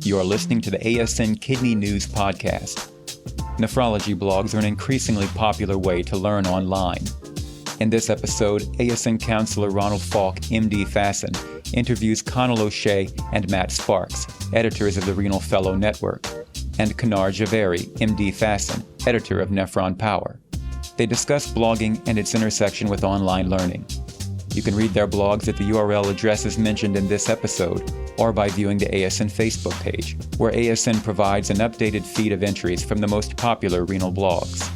You are listening to the ASN Kidney News Podcast. Nephrology blogs are an increasingly popular way to learn online. In this episode, ASN counselor Ronald Falk, MD Fasten, interviews Connell O'Shea and Matt Sparks, editors of the Renal Fellow Network, and Kanar Javeri, MD Fasten, editor of Nephron Power. They discuss blogging and its intersection with online learning. You can read their blogs at the URL addresses mentioned in this episode, or by viewing the ASN Facebook page, where ASN provides an updated feed of entries from the most popular renal blogs.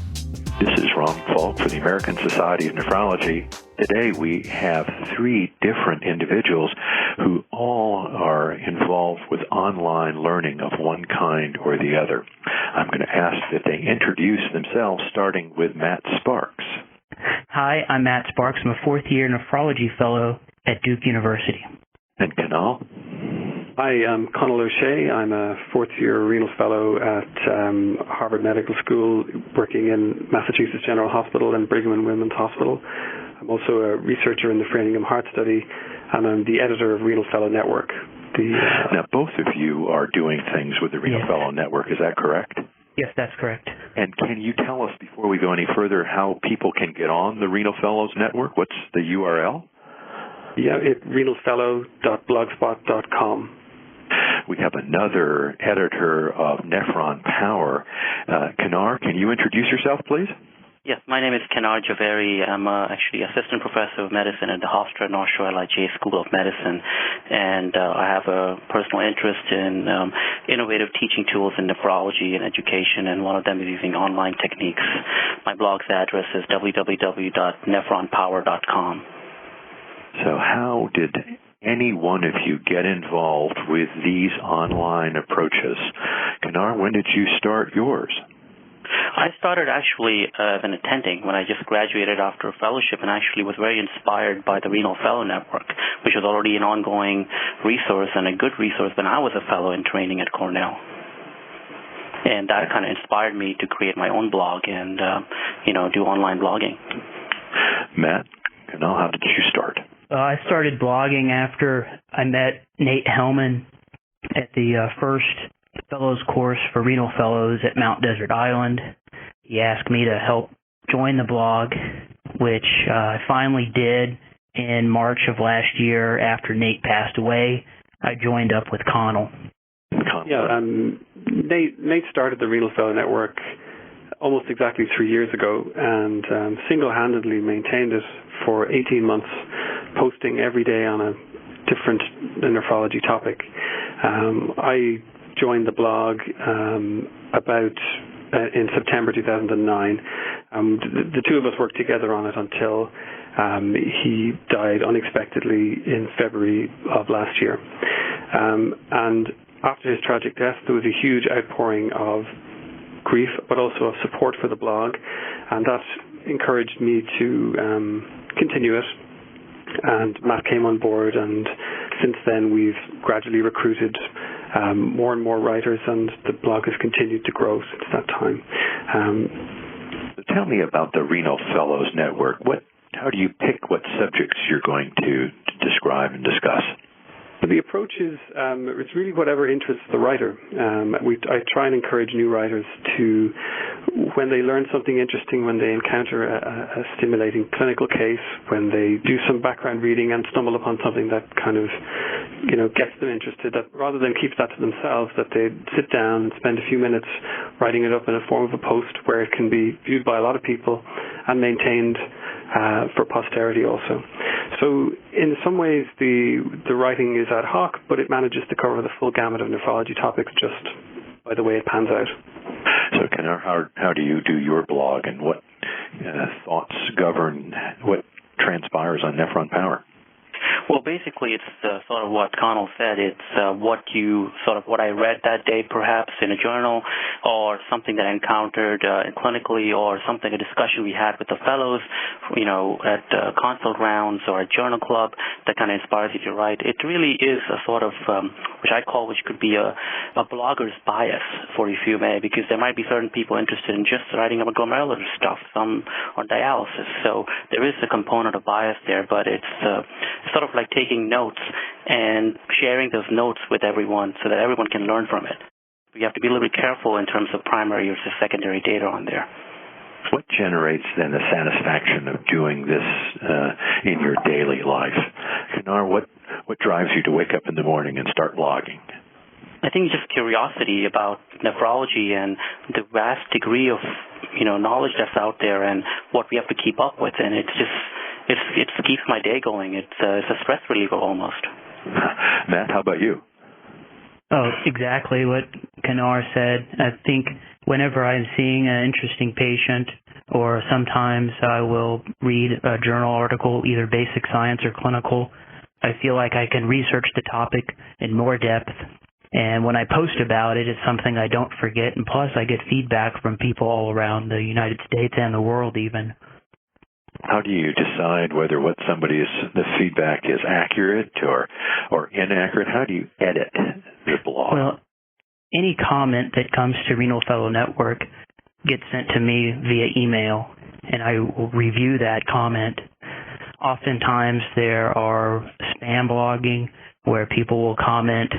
This is Ron Falk for the American Society of Nephrology. Today we have three different individuals who all are involved with online learning of one kind or the other. I'm going to ask that they introduce themselves, starting with Matt Sparks. Hi, I'm Matt Sparks. I'm a fourth-year nephrology fellow at Duke University. And Kanar? Hi, I'm Connell O'Shea. I'm a fourth-year renal fellow at Harvard Medical School, working in Massachusetts General Hospital and Brigham and Women's Hospital. I'm also a researcher in the Framingham Heart Study, and I'm the editor of Renal Fellow Network. Now, both of you are doing things with the Renal Fellow Network. Is that correct? Yes, that's correct. And can you tell us, before we go any further, how people can get on the Renal Fellows Network? What's the URL? Yeah, it's renalfellow.blogspot.com. We have another editor of Nephron Power. Kanar, can you introduce yourself, please? Yes, my name is Kanar Javeri. I'm actually assistant professor of medicine at the Hofstra North Shore LIJ School of Medicine, and I have a personal interest in innovative teaching tools in nephrology and education, and one of them is using online techniques. My blog's address is www.nephronpower.com. So how did any one of you get involved with these online approaches? Kanar, when did you start yours? I started actually as an attending when I just graduated after a fellowship, and actually was very inspired by the Renal Fellow Network, which was already an ongoing resource and a good resource when I was a fellow in training at Cornell. And that kind of inspired me to create my own blog and, do online blogging. Matt, Kanar, how did you start? I started blogging after I met Nate Hellman at the first Fellows course for Renal Fellows at Mount Desert Island. He asked me to help join the blog, which I finally did in March of last year after Nate passed away. I joined up with Connell. Yeah, Nate started the Renal Fellow Network almost exactly 3 years ago, and single-handedly maintained it for 18 months, posting every day on a different nephrology topic. I joined the blog in September 2009. The two of us worked together on it until he died unexpectedly in February of last year. And after his tragic death, there was a huge outpouring of grief, but also of support for the blog, and that encouraged me to continue it. And Matt came on board, and since then we've gradually recruited more and more writers, and the blog has continued to grow since that time. Tell me about the Renal Fellows Network. How do you pick what subjects you're going to describe and discuss? The approach is it's really whatever interests the writer. I try and encourage new writers to, when they learn something interesting, when they encounter a stimulating clinical case, when they do some background reading and stumble upon something that kind of gets them interested, that rather than keep that to themselves, that they sit down and spend a few minutes writing it up in a form of a post where it can be viewed by a lot of people and maintained for posterity also. So in some ways the writing is ad hoc, but it manages to cover the full gamut of nephrology topics just by the way it pans out. So Kanar, how do you do your blog, and what thoughts govern what transpires on Nephron Power? Well, basically, it's sort of what Connell said. It's what I read that day, perhaps in a journal, or something that I encountered clinically, or a discussion we had with the fellows, at consult rounds or a journal club that kind of inspires you to write. It really is a sort of, which could be a blogger's bias, for if you may, because there might be certain people interested in just writing about glomerular stuff, some on dialysis. So there is a component of bias there, but it's sort of of like taking notes and sharing those notes with everyone so that everyone can learn from it. You have to be a little bit careful in terms of primary versus secondary data on there. What generates then the satisfaction of doing this in your daily life? Kanar, what drives you to wake up in the morning and start blogging? I think just curiosity about nephrology and the vast degree of knowledge that's out there and what we have to keep up with, and it keeps my day going. It's a stress reliever almost. Matt, how about you? Oh, exactly what Kanar said. I think whenever I'm seeing an interesting patient, or sometimes I will read a journal article, either basic science or clinical, I feel like I can research the topic in more depth. And when I post about it, it's something I don't forget. And plus, I get feedback from people all around the United States and the world even. How do you decide whether the feedback is accurate or inaccurate? How do you edit the blog? Well, any comment that comes to Renal Fellow Network gets sent to me via email, and I will review that comment. Oftentimes, there are spam blogging where people will comment,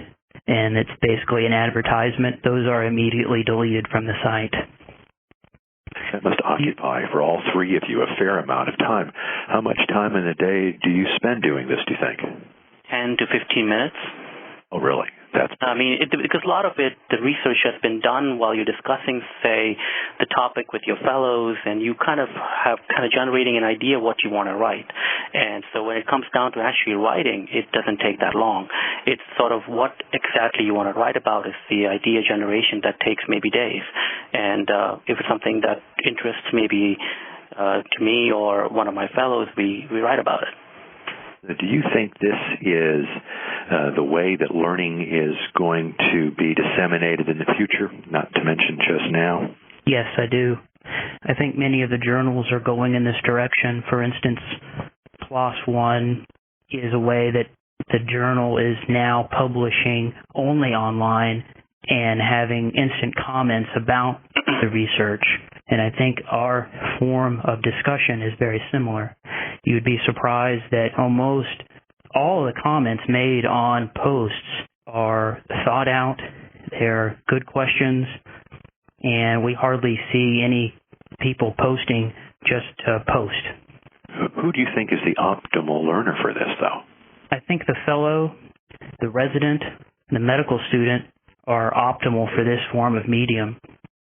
and it's basically an advertisement. Those are immediately deleted from the site. That must occupy, for all three of you, a fair amount of time. How much time in a day do you spend doing this, do you think? 10 to 15 minutes. Oh, really? Because a lot of it, the research has been done while you're discussing, say, the topic with your fellows, and you kind of generating an idea of what you want to write. And so when it comes down to actually writing, it doesn't take that long. It's sort of what exactly you want to write about is the idea generation that takes maybe days. And if it's something that interests maybe to me or one of my fellows, we write about it. Do you think this is the way that learning is going to be disseminated in the future, not to mention just now? Yes, I do. I think many of the journals are going in this direction. For instance, PLOS One is a way that the journal is now publishing only online and having instant comments about the research. And I think our form of discussion is very similar. You'd be surprised that almost all of the comments made on posts are thought out, they're good questions, and we hardly see any people posting just to post. Who do you think is the optimal learner for this, though? I think the fellow, the resident, and the medical student are optimal for this form of medium.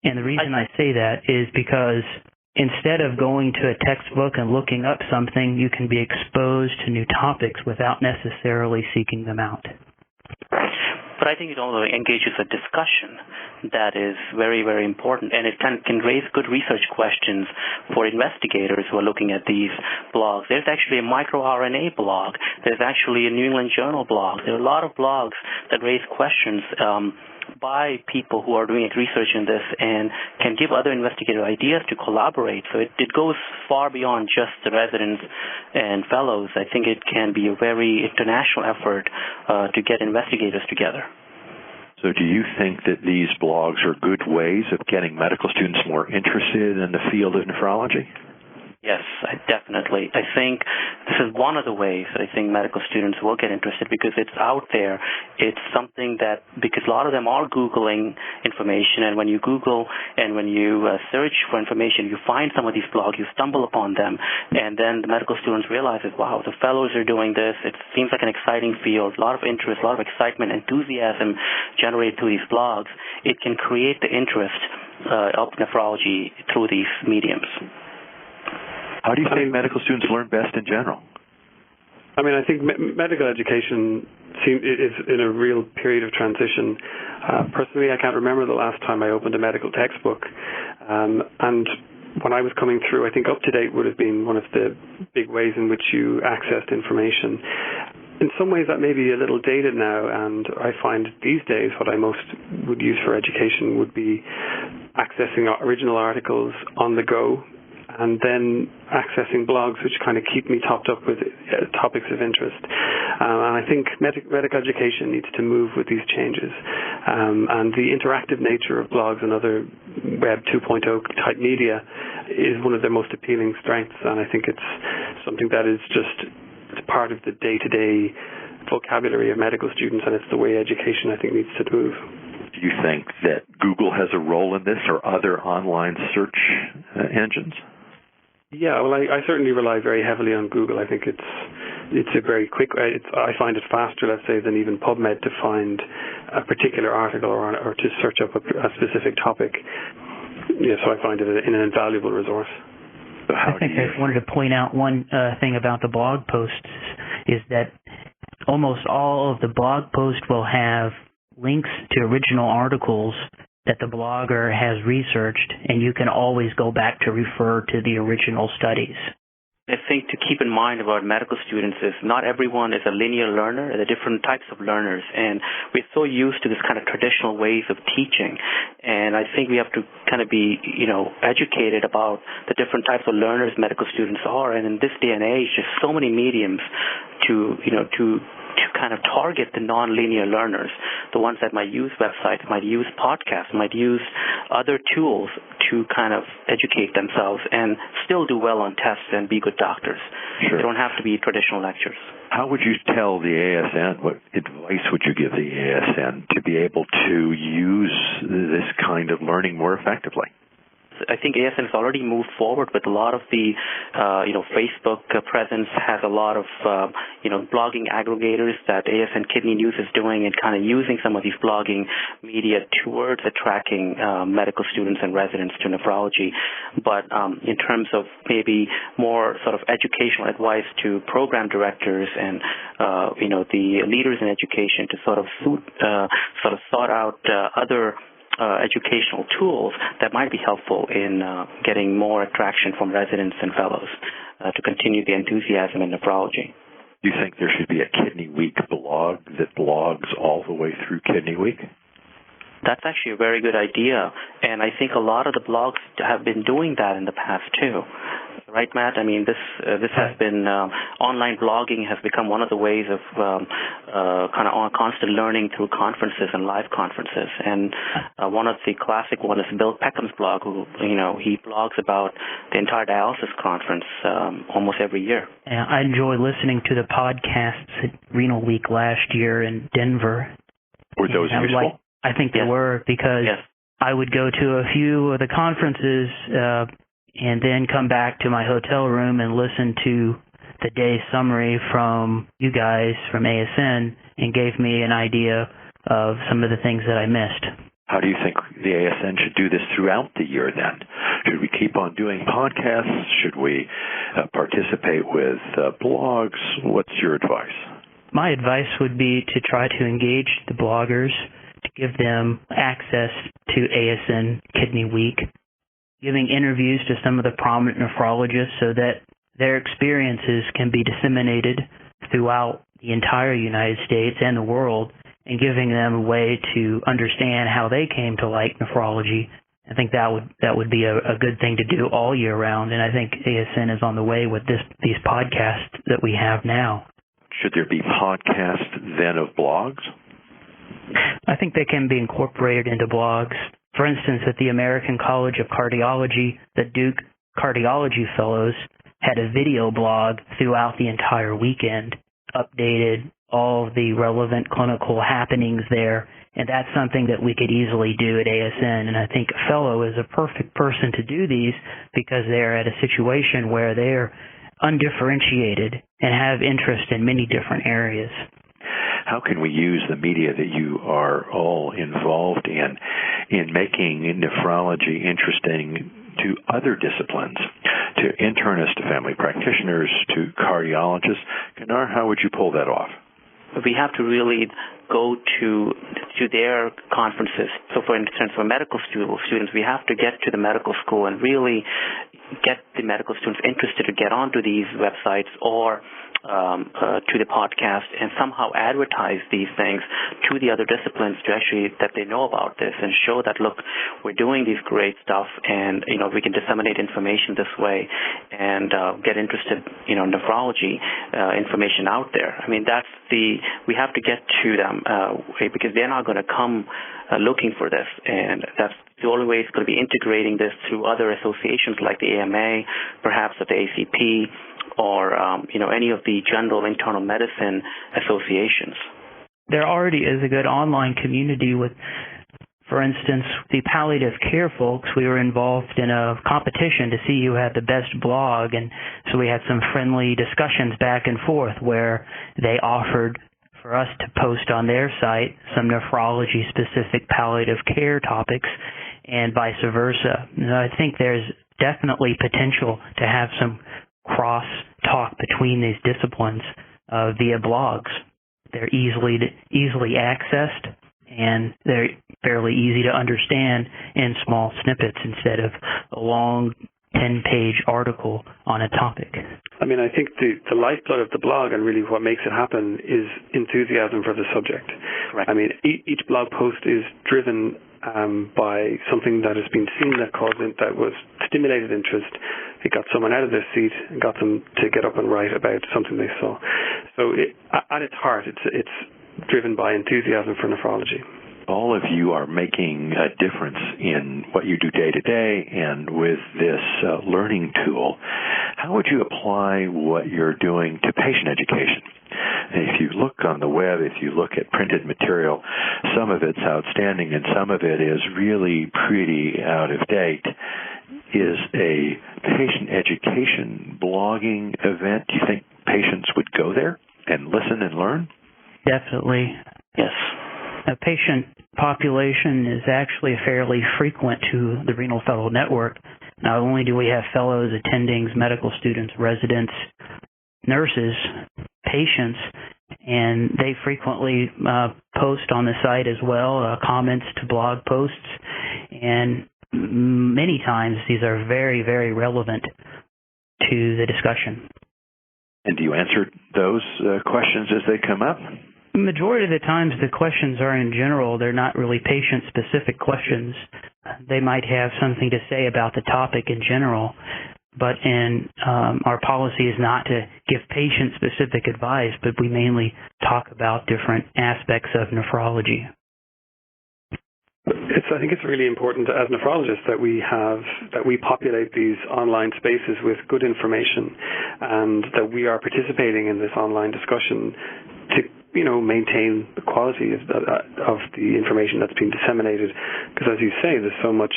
And the reason I say that is because instead of going to a textbook and looking up something, you can be exposed to new topics without necessarily seeking them out. But I think it also engages a discussion that is very, very important, and it can raise good research questions for investigators who are looking at these blogs. There's actually a microRNA blog. There's actually a New England Journal blog. There are a lot of blogs that raise questions by people who are doing research in this and can give other investigator ideas to collaborate. So it goes far beyond just the residents and fellows. I think it can be a very international effort to get investigators together. So do you think that these blogs are good ways of getting medical students more interested in the field of nephrology? Yes, definitely. I think this is one of the ways that I think medical students will get interested because it's out there. It's something that, because a lot of them are Googling information, and when you Google and when you search for information, you find some of these blogs, you stumble upon them, and then the medical students realize that, wow, the fellows are doing this. It seems like an exciting field, a lot of interest, a lot of excitement, enthusiasm generated through these blogs. It can create the interest of nephrology through these mediums. How do you think medical students learn best in general? I mean, I think medical education is in a real period of transition. Personally, I can't remember the last time I opened a medical textbook. And when I was coming through, I think UpToDate would have been one of the big ways in which you accessed information. In some ways, that may be a little dated now, and I find these days what I most would use for education would be accessing original articles on the go, and then accessing blogs which kind of keep me topped up with topics of interest. And I think medical education needs to move with these changes. And the interactive nature of blogs and other Web 2.0 type media is one of their most appealing strengths, and I think it's something that is just part of the day-to-day vocabulary of medical students, and it's the way education, I think, needs to move. Do you think that Google has a role in this, or other online search engines? Yeah, well, I certainly rely very heavily on Google. I think it's a very quick. I find it faster, let's say, than even PubMed to find a particular article or to search up a specific topic. Yeah, so I find it an invaluable resource. So I think I wanted to point out one thing about the blog posts is that almost all of the blog posts will have links to original articles that the blogger has researched, and you can always go back to refer to the original studies. I think to keep in mind about medical students is not everyone is a linear learner. There are different types of learners, and we're so used to this kind of traditional ways of teaching. And I think we have to kind of be, educated about the different types of learners medical students are. And in this day and age, there's so many mediums to kind of target the non-linear learners, the ones that might use websites, might use podcasts, might use other tools to kind of educate themselves and still do well on tests and be good doctors. Sure. They don't have to be traditional lectures. How would you tell the ASN, what advice would you give the ASN to be able to use this kind of learning more effectively? I think ASN has already moved forward with a lot of the, Facebook presence has a lot of, blogging aggregators that ASN Kidney News is doing and kind of using some of these blogging media towards attracting medical students and residents to nephrology. But in terms of maybe more sort of educational advice to program directors and, the leaders in education to sort of sort out other educational tools that might be helpful in getting more attraction from residents and fellows to continue the enthusiasm in nephrology. Do you think there should be a Kidney Week blog that blogs all the way through Kidney Week? That's actually a very good idea, and I think a lot of the blogs have been doing that in the past too. Right, Matt? I mean, this has been online blogging has become one of the ways of kind of constant learning through conferences and live conferences. And one of the classic one is Bill Peckham's blog, who he blogs about the entire dialysis conference almost every year. Yeah, I enjoy listening to the podcasts at Renal Week last year in Denver. Were those useful? I think they were, because I would go to a few of the conferences and then come back to my hotel room and listen to the day's summary from you guys from ASN, and gave me an idea of some of the things that I missed. How do you think the ASN should do this throughout the year then? Should we keep on doing podcasts? Should we participate with blogs? What's your advice? My advice would be to try to engage the bloggers, to give them access to ASN Kidney Week, giving interviews to some of the prominent nephrologists so that their experiences can be disseminated throughout the entire United States and the world, and giving them a way to understand how they came to like nephrology. I think that would be a good thing to do all year round, and I think ASN is on the way with these podcasts that we have now. Should there be podcasts then of blogs? I think they can be incorporated into blogs. For instance, at the American College of Cardiology, the Duke Cardiology Fellows had a video blog throughout the entire weekend, updated all of the relevant clinical happenings there, and that's something that we could easily do at ASN. And I think a fellow is a perfect person to do these because they're at a situation where they're undifferentiated and have interest in many different areas. How can we use the media that you are all involved in making nephrology interesting to other disciplines, to internists, to family practitioners, to cardiologists? Kanar, how would you pull that off? We have to really go to their conferences. So, for instance, for medical students, we have to get to the medical school and really get the medical students interested to get onto these websites or to the podcast, and somehow advertise these things to the other disciplines to actually that they know about this and show that, look, we're doing these great stuff, and we can disseminate information this way and get interested nephrology information out there. I mean, we have to get to them because they're not going to come looking for this, and that's the only way it's going to be integrating this through other associations like the AMA, perhaps at the ACP, or any of the general internal medicine associations? There already is a good online community with, for instance, the palliative care folks. We were involved in a competition to see who had the best blog, and so we had some friendly discussions back and forth where they offered for us to post on their site some nephrology-specific palliative care topics and vice versa. And I think there's definitely potential to have some cross-talk between these disciplines via blogs. They're easily accessed, and they're fairly easy to understand in small snippets instead of a long 10-page article on a topic. I mean, I think the lifeblood of the blog and really what makes it happen is enthusiasm for the subject. Correct. I mean, each blog post is driven by something that has been seen that was stimulated interest. It got someone out of their seat and got them to get up and write about something they saw. So at its heart, it's driven by enthusiasm for nephrology. All of you are making a difference in what you do day to day, and with this learning tool, how would you apply what you're doing to patient education? If you look on the web, if you look at printed material, some of it's outstanding and some of it is really pretty out of date. Is a patient education blogging event, do you think patients would go there and listen and learn? Definitely. Yes. A patient population is actually fairly frequent to the Renal Fellow Network. Not only do we have fellows, attendings, medical students, residents, nurses, patients, and they frequently post on the site as well, comments to blog posts, and many times these are very, very relevant to the discussion. And do you answer those questions as they come up? The majority of the times the questions are in general. They're not really patient-specific questions. They might have something to say about the topic in general, but our policy is not to give patient-specific advice, but we mainly talk about different aspects of nephrology. I think it's really important as nephrologists that we populate these online spaces with good information, and that we are participating in this online discussion to maintain the quality of the information that's being disseminated. Because as you say, there's so much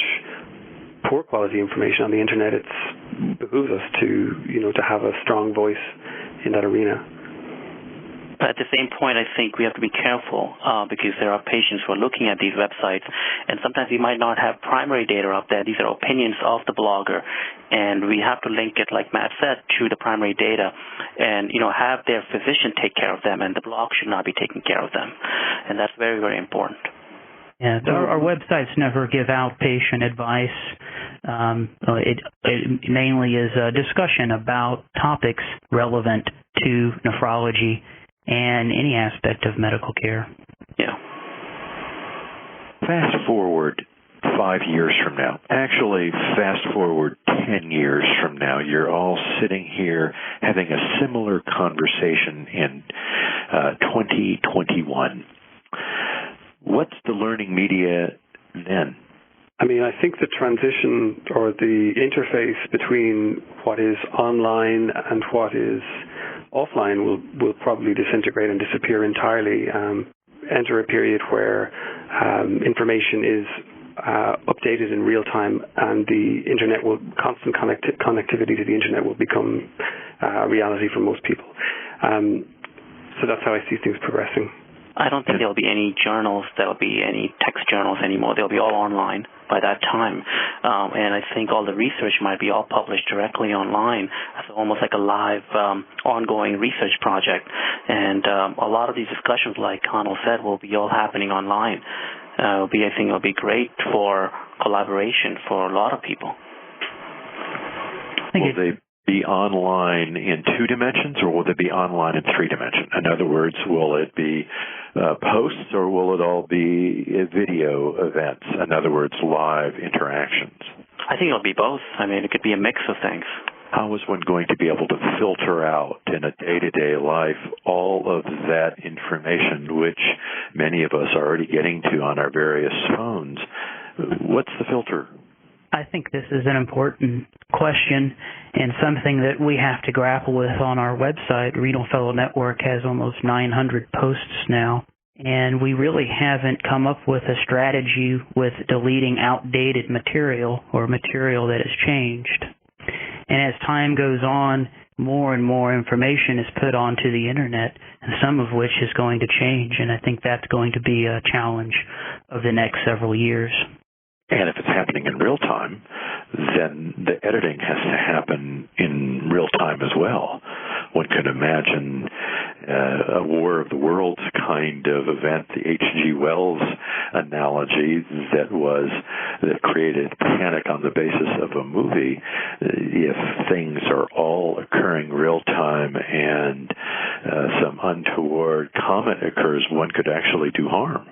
poor quality information on the internet. It behooves us to have a strong voice in that arena. But at the same point, I think we have to be careful because there are patients who are looking at these websites, and sometimes we might not have primary data up there. These are opinions of the blogger, and we have to link it, like Matt said, to the primary data, and have their physician take care of them, and the blog should not be taking care of them, and that's very, very important. Yeah, our websites never give out patient advice. It mainly is a discussion about topics relevant to nephrology and any aspect of medical care. Yeah. Fast forward 5 years from now. Actually, fast forward 10 years from now. You're all sitting here having a similar conversation in 2021. What's the learning media then? I mean, I think the transition or the interface between what is online and what is offline will probably disintegrate and disappear entirely. Enter a period where information is updated in real time, and the internet constant connectivity to the internet will become reality for most people. So that's how I see things progressing. I don't think there'll be any journals, there'll be any text journals anymore. They'll be all online by that time. And I think all the research might be all published directly online. So almost like a live, ongoing research project. And a lot of these discussions, like Connell said, will be all happening online. I think it'll be great for collaboration for a lot of people. Will they be online in 2 dimensions, or will they be online in 3 dimensions? In other words, will it be posts, or will it all be video events? In other words, live interactions? I think it'll be both. I mean, it could be a mix of things. How is one going to be able to filter out in a day-to-day life all of that information, which many of us are already getting to on our various phones? What's the filter? I think this is an important question and something that we have to grapple with on our website. Renal Fellow Network has almost 900 posts now, and we really haven't come up with a strategy with deleting outdated material or material that has changed. And as time goes on, more and more information is put onto the internet, and some of which is going to change, and I think that's going to be a challenge of the next several years. And if it's happening in real time, then the editing has to happen in real time as well. One could imagine a War of the Worlds kind of event, the H.G. Wells analogy that created panic on the basis of a movie. If things are all occurring real time and some untoward comment occurs, one could actually do harm.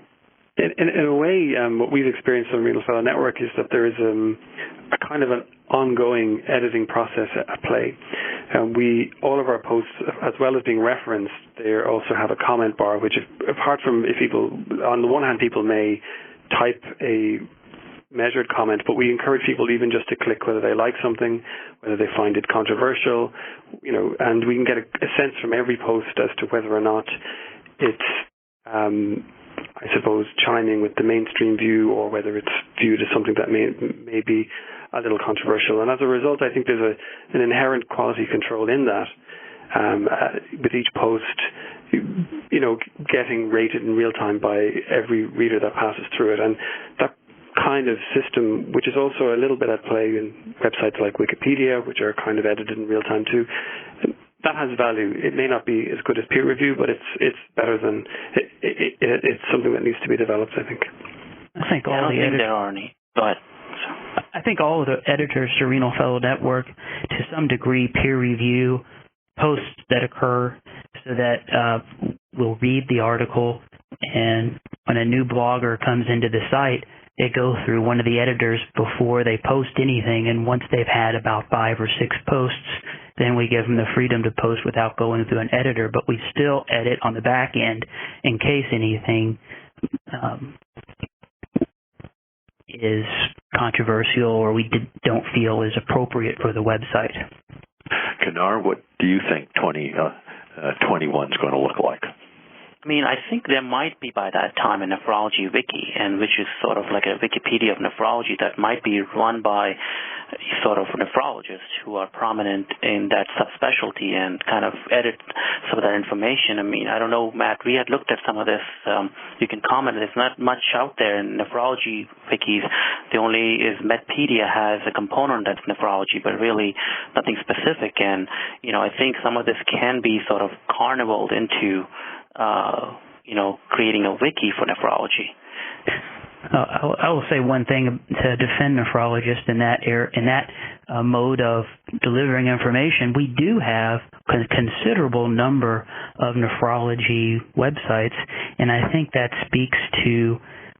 In a way, what we've experienced on Renal Fellow Network is that there is a kind of an ongoing editing process at play. All of our posts, as well as being referenced, they also have a comment bar, which, apart from if people, on the one hand, people may type a measured comment, but we encourage people even just to click whether they like something, whether they find it controversial, and we can get a sense from every post as to whether or not it's I suppose, chiming with the mainstream view, or whether it's viewed as something that may be a little controversial. And as a result, I think there's an inherent quality control in that, with each post, getting rated in real time by every reader that passes through it. And that kind of system, which is also a little bit at play in websites like Wikipedia, which are kind of edited in real time too, that has value. It may not be as good as peer review, but it's better than it's something that needs to be developed, I think. I think all the editors. There are any. Go ahead. I think all of the editors to Renal Fellow Network, to some degree, peer review posts that occur, so that we'll read the article, and when a new blogger comes into the site, they go through one of the editors before they post anything, and once they've had about 5 or 6 posts, then we give them the freedom to post without going through an editor, but we still edit on the back end in case anything is controversial or we don't feel is appropriate for the website. Kanar, what do you think 2021 is going to look like? I mean, I think there might be by that time a nephrology wiki, and which is sort of like a Wikipedia of nephrology that might be run by sort of nephrologists who are prominent in that subspecialty and kind of edit some of that information. I mean, I don't know, Matt, we had looked at some of this. You can comment. There's not much out there in nephrology wikis. The only is Medpedia has a component that's nephrology, but really nothing specific. And, I think some of this can be sort of carnivaled into creating a wiki for nephrology. I will say one thing to defend nephrologists in that mode of delivering information. We do have a considerable number of nephrology websites, and I think that speaks to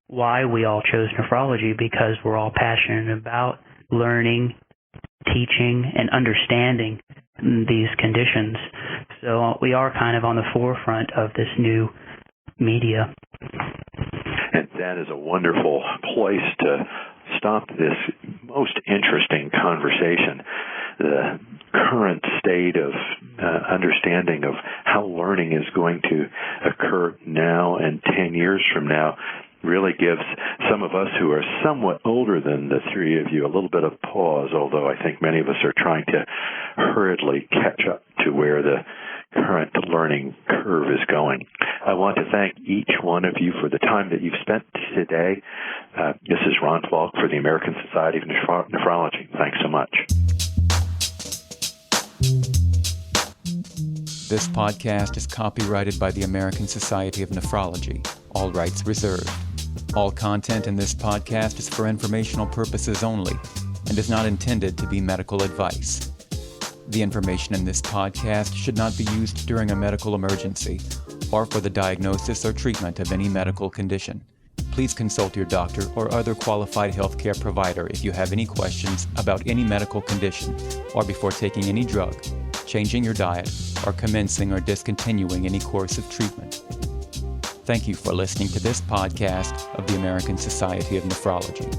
why we all chose nephrology, because we're all passionate about learning, teaching, and understanding these conditions. So we are kind of on the forefront of this new media. And that is a wonderful place to stop this most interesting conversation. The current state of understanding of how learning is going to occur now and 10 years from now really gives some of us who are somewhat older than the three of you a little bit of pause, although I think many of us are trying to hurriedly catch up to where the current learning curve is going. I want to thank each one of you for the time that you've spent today. This is Ron Falk for the American Society of Nephrology. Thanks so much. This podcast is copyrighted by the American Society of Nephrology. All rights reserved. All content in this podcast is for informational purposes only and is not intended to be medical advice. The information in this podcast should not be used during a medical emergency or for the diagnosis or treatment of any medical condition. Please consult your doctor or other qualified healthcare provider if you have any questions about any medical condition or before taking any drug, changing your diet, or commencing or discontinuing any course of treatment. Thank you for listening to this podcast of the American Society of Nephrology.